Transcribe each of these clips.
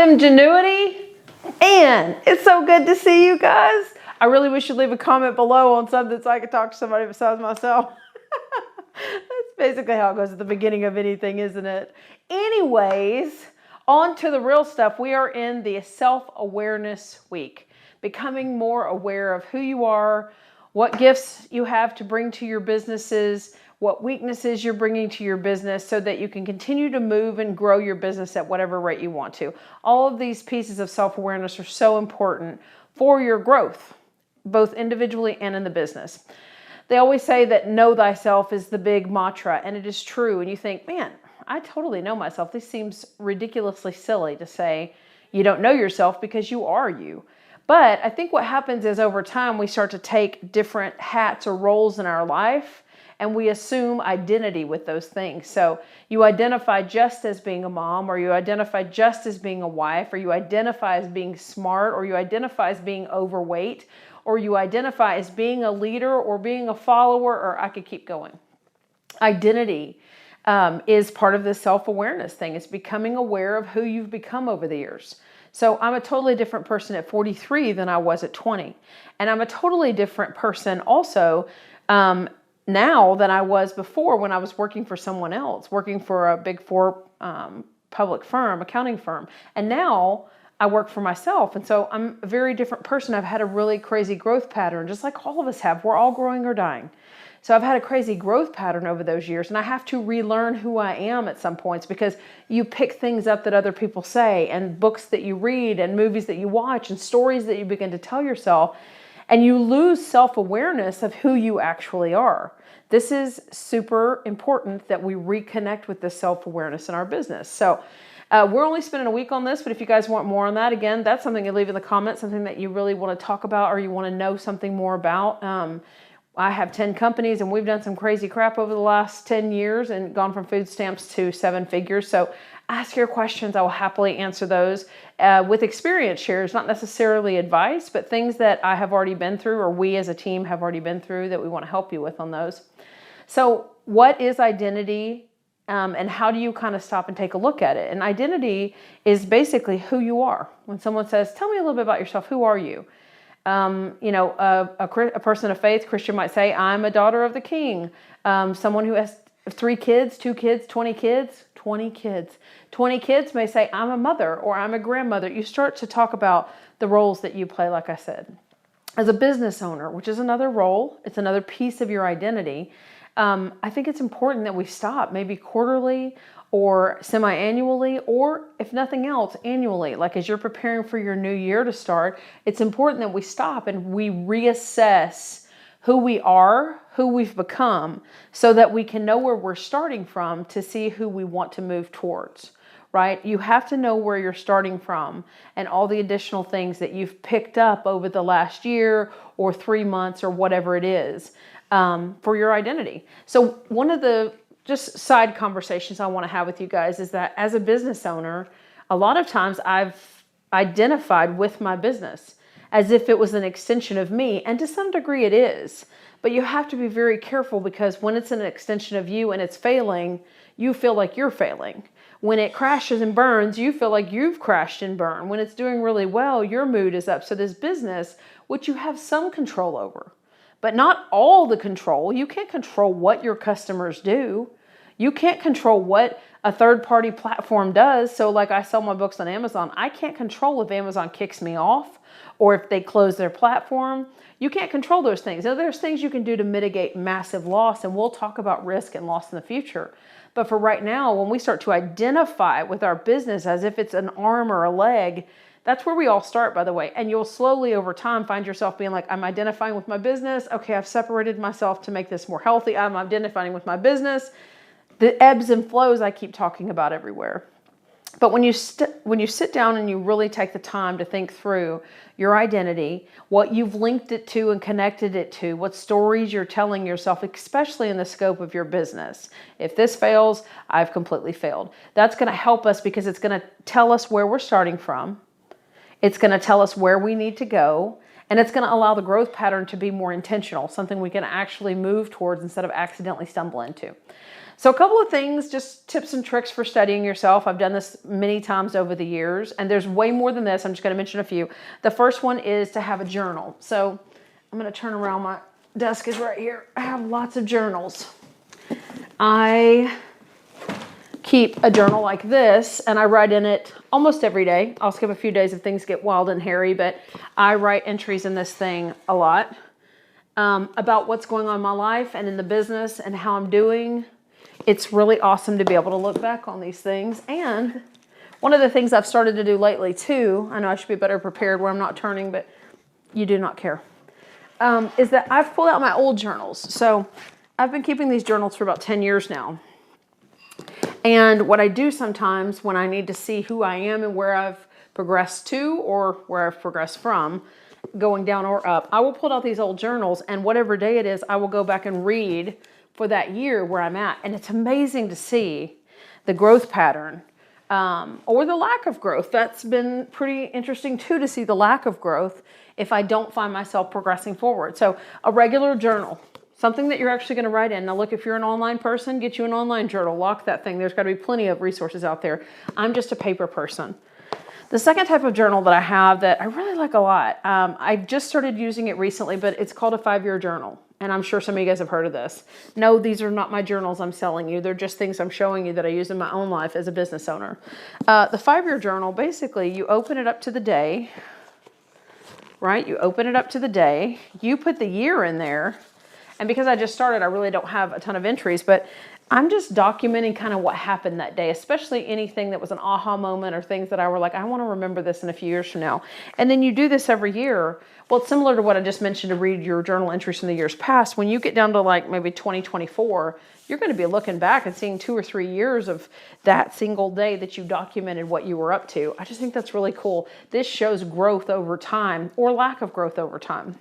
Femgenuity, and it's so good to see you guys. I really wish you'd leave a comment below on something so I could talk to somebody besides myself. That's basically how it goes at the beginning of anything, isn't it? Anyways, on to the real stuff. We are in the self-awareness week, becoming more aware of who you are, what gifts you have to bring to your businesses, what weaknesses you're bringing to your business so that you can continue to move and grow your business at whatever rate you want to. All of these pieces of self-awareness are so important for your growth, both individually and in the business. They always say that know thyself is the big mantra, and it is true. And you think, man, I totally know myself. This seems ridiculously silly to say you don't know yourself because you are you. But I think what happens is over time we start to take different hats or roles in our life, and we assume identity with those things. So you identify just as being a mom, or you identify just as being a wife, or you identify as being smart, or you identify as being overweight, or you identify as being a leader or being a follower, or I could keep going. Identity is part of the self-awareness thing. It's becoming aware of who you've become over the years. So I'm a totally different person at 43 than I was at 20. And I'm a totally different person also now than I was before when I was working for someone else, working for a big four public firm, accounting firm. And now I work for myself. And so I'm a very different person. I've had a really crazy growth pattern, just like all of us have. We're all growing or dying. So I've had a crazy growth pattern over those years, and I have to relearn who I am at some points because you pick things up that other people say, and books that you read, and movies that you watch, and stories that you begin to tell yourself, and you lose self-awareness of who you actually are. This is super important that we reconnect with this self-awareness in our business. So we're only spending a week on this, but if you guys want more on that, again, that's something you leave in the comments, something that you really want to talk about or you want to know something more about. I have 10 companies and we've done some crazy crap over the last 10 years and gone from food stamps to 7 figures. So ask your questions. I will happily answer those with experience shares, not necessarily advice, but things that I have already been through or we as a team have already been through that we want to help you with on those. So what is identity and how do you kind of stop and take a look at it? And identity is basically who you are. When someone says, tell me a little bit about yourself, who are you? A person of faith, Christian might say, I'm a daughter of the king. Someone who has 3 kids, 2 kids, 20 kids, 20 kids. 20 kids may say, I'm a mother or I'm a grandmother. You start to talk about the roles that you play, like I said. As a business owner, which is another role, it's another piece of your identity. I think it's important that we stop maybe quarterly or semi-annually, or if nothing else, annually. Like as you're preparing for your new year to start, it's important that we stop and we reassess who we are, who we've become, so that we can know where we're starting from to see who we want to move towards, right? You have to know where you're starting from and all the additional things that you've picked up over the last year or 3 months or whatever it is for your identity. So one of the just side conversations I want to have with you guys is that as a business owner, a lot of times I've identified with my business as if it was an extension of me. And to some degree it is, but you have to be very careful because when it's an extension of you and it's failing, you feel like you're failing. When it crashes and burns, you feel like you've crashed and burned. When it's doing really well, your mood is up. So this business, which you have some control over, but not all the control. You can't control what your customers do. You can't control what a third-party platform does. So like I sell my books on Amazon, I can't control if Amazon kicks me off or if they close their platform. You can't control those things. Now, there's things you can do to mitigate massive loss, and we'll talk about risk and loss in the future. But for right now, when we start to identify with our business as if it's an arm or a leg, that's where we all start, by the way. And you'll slowly over time find yourself being like, I'm identifying with my business. Okay, I've separated myself to make this more healthy. I'm identifying with my business. The ebbs and flows I keep talking about everywhere. But when you sit down and you really take the time to think through your identity, what you've linked it to and connected it to, what stories you're telling yourself, especially in the scope of your business. If this fails, I've completely failed. That's going to help us because it's going to tell us where we're starting from. It's going to tell us where we need to go, And it's going to allow the growth pattern to be more intentional, something we can actually move towards instead of accidentally stumble into. So a couple of things, just tips and tricks for studying yourself. I've done this many times over the years, and there's way more than this. I'm just going to mention a few. The first one is to have a journal. So I'm going to turn around. My desk is right here. I have lots of journals. I keep a journal like this, and I write in it almost every day. I'll skip a few days if things get wild and hairy, but I write entries in this thing a lot about what's going on in my life and in the business and how I'm doing. It's really awesome to be able to look back on these things. And one of the things I've started to do lately too, I know I should be better prepared where I'm not turning, but you do not care, is that I've pulled out my old journals. So I've been keeping these journals for about 10 years now. And what I do sometimes when I need to see who I am and where I've progressed to or where I've progressed from, going down or up, I will pull out these old journals, and whatever day it is, I will go back and read for that year where I'm at. And it's amazing to see the growth pattern or the lack of growth. That's been pretty interesting too, to see the lack of growth if I don't find myself progressing forward. So a regular journal, something that you're actually going to write in. Now look, if you're an online person, get you an online journal, lock that thing. There's got to be plenty of resources out there. I'm just a paper person. The second type of journal that I have that I really like a lot, I just started using it recently, but it's called a 5-year journal. And I'm sure some of you guys have heard of this. No, these are not my journals I'm selling you. They're just things I'm showing you that I use in my own life as a business owner. The 5-year journal, basically, you open it up to the day, right? You open it up to the day. You put the year in there. And because I just started, I really don't have a ton of entries, but I'm just documenting kind of what happened that day, especially anything that was an aha moment or things that I were like, I want to remember this in a few years from now. And then you do this every year. Well, it's similar to what I just mentioned, to read your journal entries from the years past. When you get down to like maybe 2024, you're going to be looking back and seeing 2 or 3 years of that single day that you documented what you were up to. I just think that's really cool. This shows growth over time or lack of growth over time.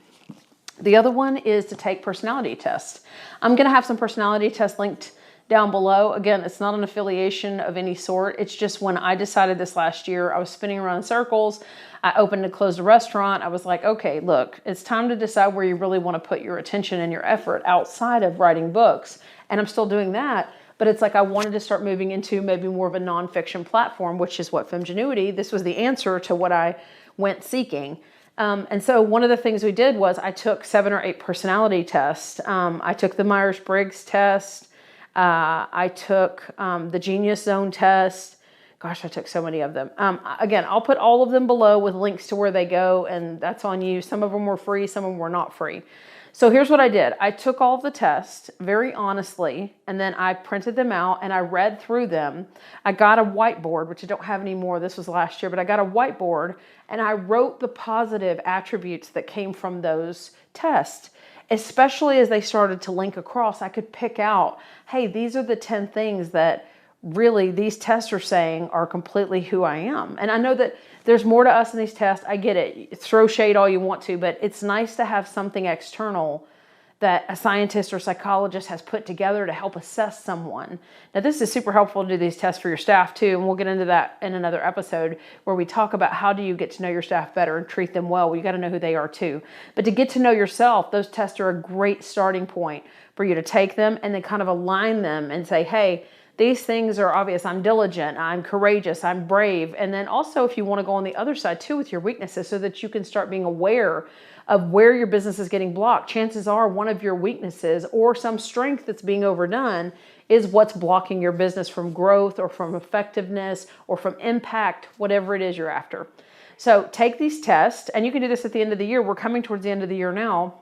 The other one is to take personality tests. I'm going to have some personality tests linked down below. Again, it's not an affiliation of any sort. It's just when I decided this last year, I was spinning around in circles. I opened and closed a restaurant. I was like, okay, look, it's time to decide where you really want to put your attention and your effort outside of writing books. And I'm still doing that. But it's like I wanted to start moving into maybe more of a nonfiction platform, which is what Femgenuity, this was the answer to what I went seeking. And so one of the things we did was I took 7 or 8 personality tests. I took the Myers-Briggs test. I took the Genius Zone test. Gosh, I took so many of them. Again, I'll put all of them below with links to where they go, and that's on you. Some of them were free, some of them were not free. So here's what I did. I took all of the tests very honestly, and then I printed them out and I read through them. I got a whiteboard, which I don't have anymore. This was last year, but I got a whiteboard and I wrote the positive attributes that came from those tests. Especially as they started to link across, I could pick out, hey, these are the 10 things that really these tests are saying are completely who I am. And I know that there's more to us in these tests. I get it. Throw shade all you want to, but it's nice to have something external that a scientist or psychologist has put together to help assess someone. Now, this is super helpful to do these tests for your staff too, and we'll get into that in another episode where we talk about how do you get to know your staff better and treat them well. Well, you got to know who they are too. But to get to know yourself, those tests are a great starting point for you to take them and then kind of align them and say, hey, these things are obvious. I'm diligent, I'm courageous, I'm brave. And then also if you want to go on the other side too with your weaknesses so that you can start being aware of where your business is getting blocked. Chances are one of your weaknesses or some strength that's being overdone is what's blocking your business from growth or from effectiveness or from impact, whatever it is you're after. So take these tests, and you can do this at the end of the year. We're coming towards the end of the year now.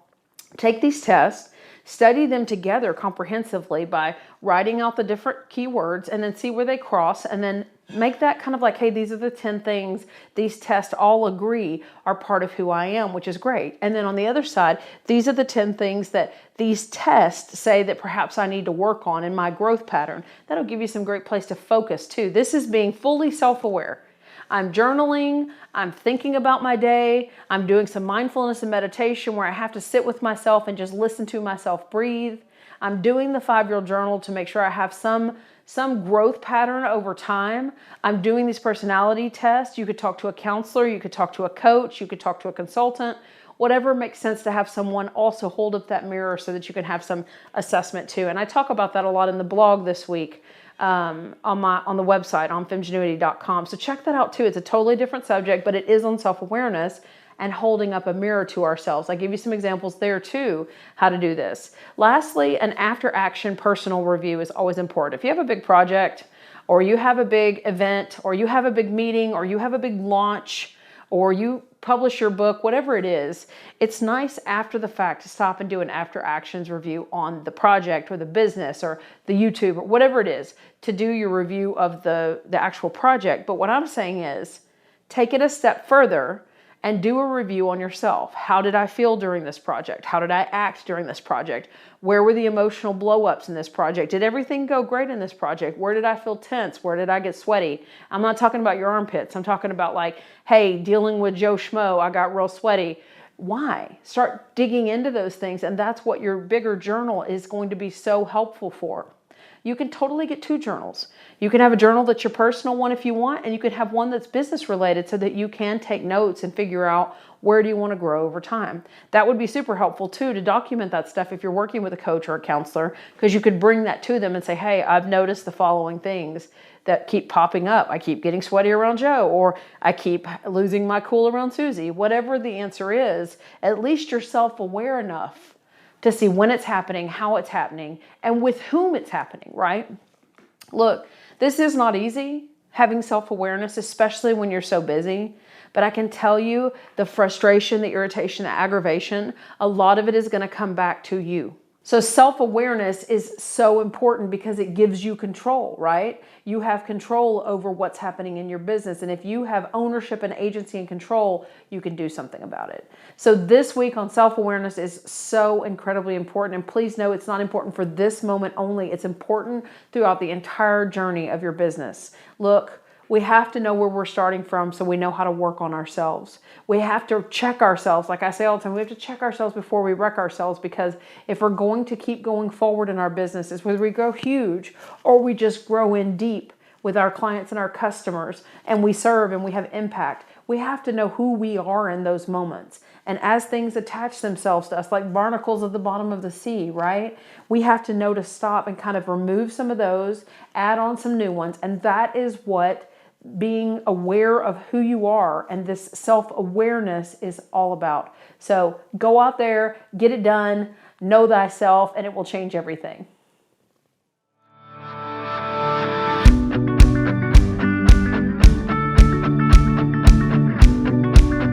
Take these tests, study them together comprehensively by writing out the different keywords and then see where they cross, and then make that kind of like, hey, these are the 10 things these tests all agree are part of who I am, which is great. And then on the other side, these are the 10 things that these tests say that perhaps I need to work on in my growth pattern. That'll give you some great place to focus too. This is being fully self-aware. I'm journaling, I'm thinking about my day, I'm doing some mindfulness and meditation where I have to sit with myself and just listen to myself breathe. I'm doing the 5-year journal to make sure I have some growth pattern over time. I'm doing these personality tests. You could talk to a counselor, you could talk to a coach, you could talk to a consultant, whatever makes sense to have someone also hold up that mirror so that you can have some assessment too. And I talk about that a lot in the blog this week on the website on femgenuity.com. So check that out too. It's a totally different subject, but it is on self-awareness and holding up a mirror to ourselves. I give you some examples there too, how to do this. Lastly, an after action personal review is always important. If you have a big project, or you have a big event, or you have a big meeting, or you have a big launch, or you publish your book, whatever it is, it's nice after the fact to stop and do an after actions review on the project or the business or the YouTube or whatever it is, to do your review of the actual project. But what I'm saying is, take it a step further and do a review on yourself. How did I feel during this project? How did I act during this project? Where were the emotional blow-ups in this project? Did everything go great in this project? Where did I feel tense? Where did I get sweaty? I'm not talking about your armpits. I'm talking about like, hey, dealing with Joe Schmo, I got real sweaty. Why? Start digging into those things, and that's what your bigger journal is going to be so helpful for. You can totally get 2 journals. You can have a journal that's your personal one if you want, and you can have one that's business related so that you can take notes and figure out where do you want to grow over time. That would be super helpful too, to document that stuff if you're working with a coach or a counselor, because you could bring that to them and say, hey, I've noticed the following things that keep popping up. I keep getting sweaty around Joe, or I keep losing my cool around Susie. Whatever the answer is, at least you're self-aware enough to see when it's happening, how it's happening, and with whom it's happening, right? Look, this is not easy, having self-awareness, especially when you're so busy. But I can tell you the frustration, the irritation, the aggravation, a lot of it is going to come back to you. So self-awareness is so important because it gives you control, right? You have control over what's happening in your business. And if you have ownership and agency and control, you can do something about it. So this week on self-awareness is so incredibly important. And please know it's not important for this moment only. It's important throughout the entire journey of your business. Look, we have to know where we're starting from so we know how to work on ourselves. We have to check ourselves. Like I say all the time, we have to check ourselves before we wreck ourselves, because if we're going to keep going forward in our businesses, whether we grow huge or we just grow in deep with our clients and our customers and we serve and we have impact, we have to know who we are in those moments. And as things attach themselves to us, like barnacles at the bottom of the sea, right? We have to know to stop and kind of remove some of those, add on some new ones. And that is what being aware of who you are and this self-awareness is all about. So go out there, get it done, know thyself, and it will change everything.